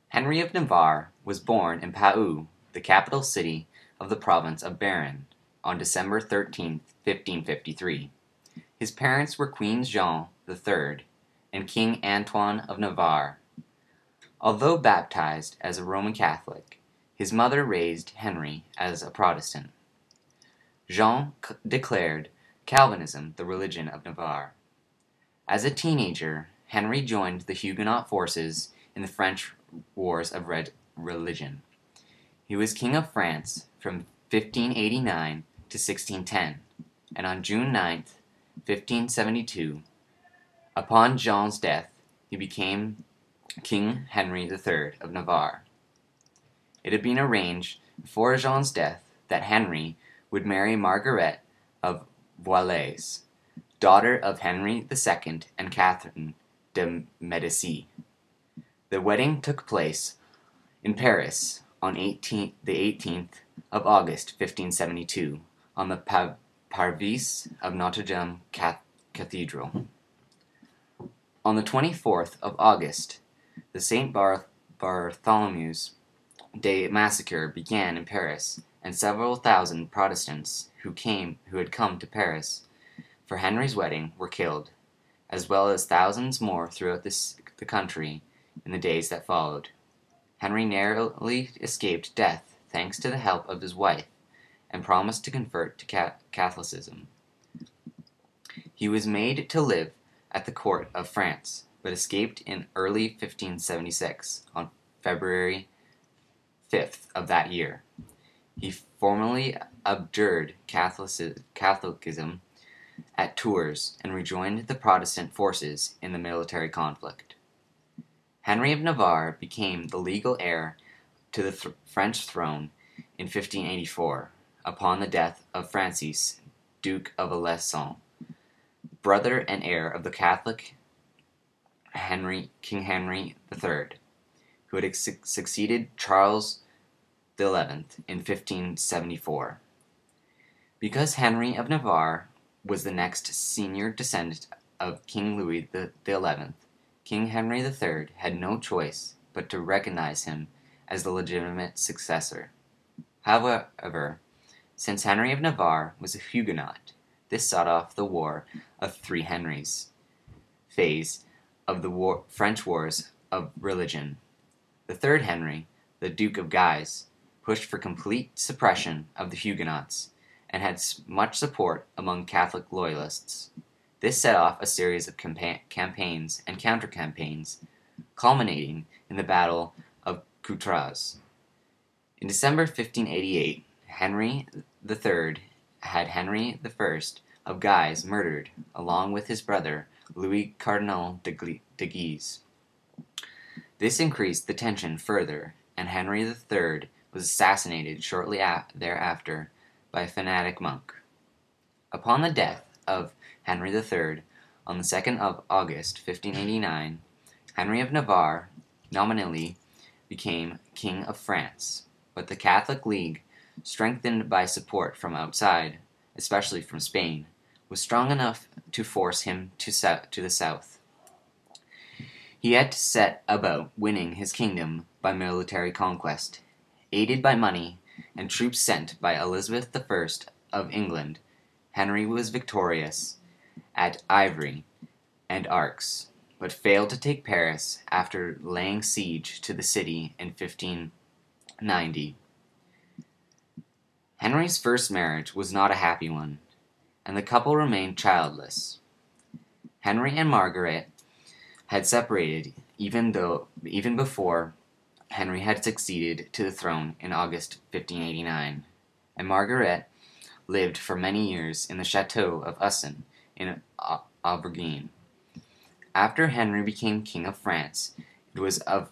Henry of Navarre was born in Pau, the capital city of the province of Béarn, on December 13, 1553. His parents were Queen Jeanne III and King Antoine of Navarre. Although baptized as a Roman Catholic, his mother raised Henry as a Protestant. Jean declared Calvinism the religion of Navarre. As a teenager, Henry joined the Huguenot forces in the French Wars of Religion. He was King of France from 1589 to 1610, and on June 9, 1572, upon Jean's death, he became King Henry III of Navarre. It had been arranged before Jean's death that Henry would marry Margaret of Valois, daughter of Henry II and Catherine de Medici. The wedding took place in Paris on the 18th of August 1572 on the Parvis of Notre Dame Cathedral. On the 24th of August, the St. Bartholomew's Day massacre began in Paris, and several thousand Protestants who had come to Paris for Henry's wedding were killed, as well as thousands more throughout the country in the days that followed. Henry narrowly escaped death thanks to the help of his wife, and promised to convert to Catholicism. He was made to live at the court of France, but escaped in early 1576 on February 5th of that year. He formally abjured Catholicism at Tours and rejoined the Protestant forces in the military conflict. Henry of Navarre became the legal heir to the French throne in 1584, upon the death of Francis, Duke of Alençon, brother and heir of the Catholic King Henry III, who had succeeded Charles XI in 1574. Because Henry of Navarre was the next senior descendant of King Louis XI, King Henry III had no choice but to recognize him as the legitimate successor. However, since Henry of Navarre was a Huguenot, this set off the War of Three Henries phase of the French Wars of Religion. The third Henry, the Duke of Guise, pushed for complete suppression of the Huguenots and had much support among Catholic loyalists. This set off a series of campaigns and counter-campaigns, culminating in the Battle of Coutras. In December 1588, Henry III had Henry I of Guise murdered, along with his brother Louis Cardinal de Guise. This increased the tension further, and Henry III was assassinated shortly thereafter by a fanatic monk. Upon the death of Henry III on the 2nd of August 1589, Henry of Navarre nominally became King of France, but the Catholic League, strengthened by support from outside, especially from Spain, was strong enough to force him to the south. He had to set about winning his kingdom by military conquest. Aided by money and troops sent by Elizabeth I of England, Henry was victorious at Ivry and Arcs, but failed to take Paris after laying siege to the city in 1590. Henry's first marriage was not a happy one, and the couple remained childless. Henry and Margaret had separated even before Henry had succeeded to the throne in August 1589, and Margaret lived for many years in the Chateau of Usson in Auvergne. After Henry became King of France, it was of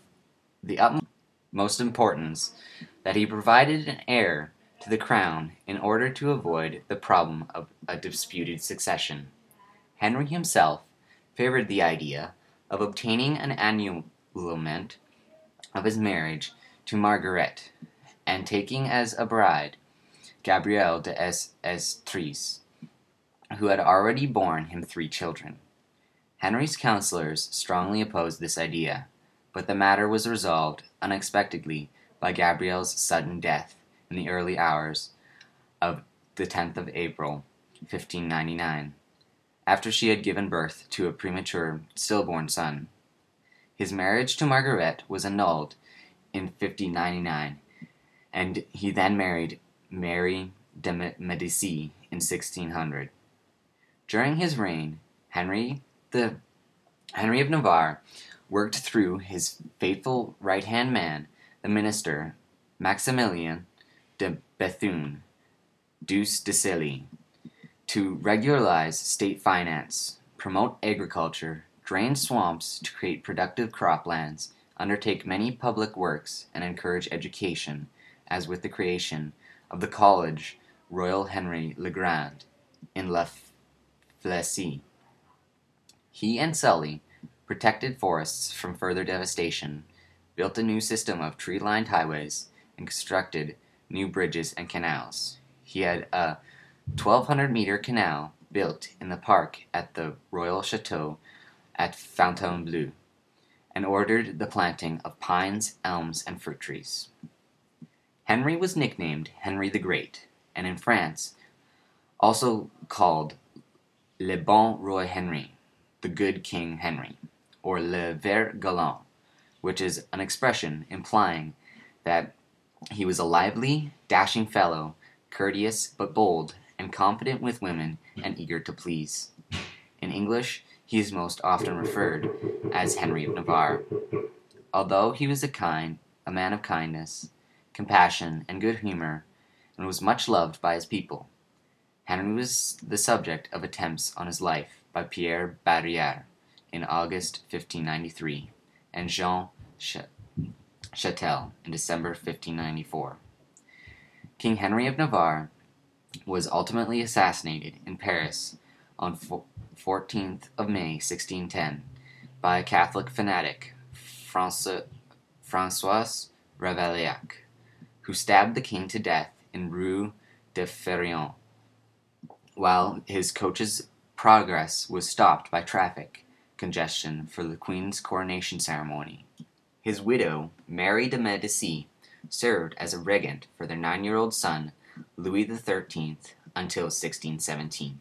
the utmost importance that he provided an heir to the crown in order to avoid the problem of a disputed succession. Henry himself favored the idea of obtaining an annulment of his marriage to Margaret, and taking as a bride Gabrielle de Estrees, who had already borne him 3 children. Henry's counselors strongly opposed this idea, but the matter was resolved unexpectedly by Gabrielle's sudden death in the early hours of the 10th of April, 1599, after she had given birth to a premature stillborn son. His marriage to Margaret was annulled in 1599, and he then married Mary de Medici in 1600. During his reign, Henry of Navarre worked through his faithful right-hand man, the minister Maximilien de Bethune, Duce de Silly, to regularize state finance, promote agriculture, drain swamps to create productive croplands, undertake many public works, and encourage education, as with the creation of the College Royal Henry le Grand in La Flecy. He and Sully protected forests from further devastation, built a new system of tree-lined highways, and constructed new bridges and canals. He had a 1,200-meter canal built in the park at the Royal Chateau at Fontainebleau, and ordered the planting of pines, elms, and fruit trees. Henry was nicknamed Henry the Great, and in France also called Le Bon Roi Henry, the Good King Henry, or Le Vert Galant, which is an expression implying that he was a lively, dashing fellow, courteous but bold, and confident with women and eager to please. In English, he is most often referred as Henry of Navarre. Although he was a man of kindness, compassion, and good humor, and was much loved by his people, Henry was the subject of attempts on his life by Pierre Barrière in August 1593, and Jean Châtel in December 1594. King Henry of Navarre was ultimately assassinated in Paris on 14th of May 1610 by a Catholic fanatic, François Ravaillac, who stabbed the king to death in Rue de Ferrion, while his coach's progress was stopped by traffic congestion for the Queen's coronation ceremony. His widow, Mary de Medici, served as a regent for their 9-year-old son, Louis XIII, until 1617.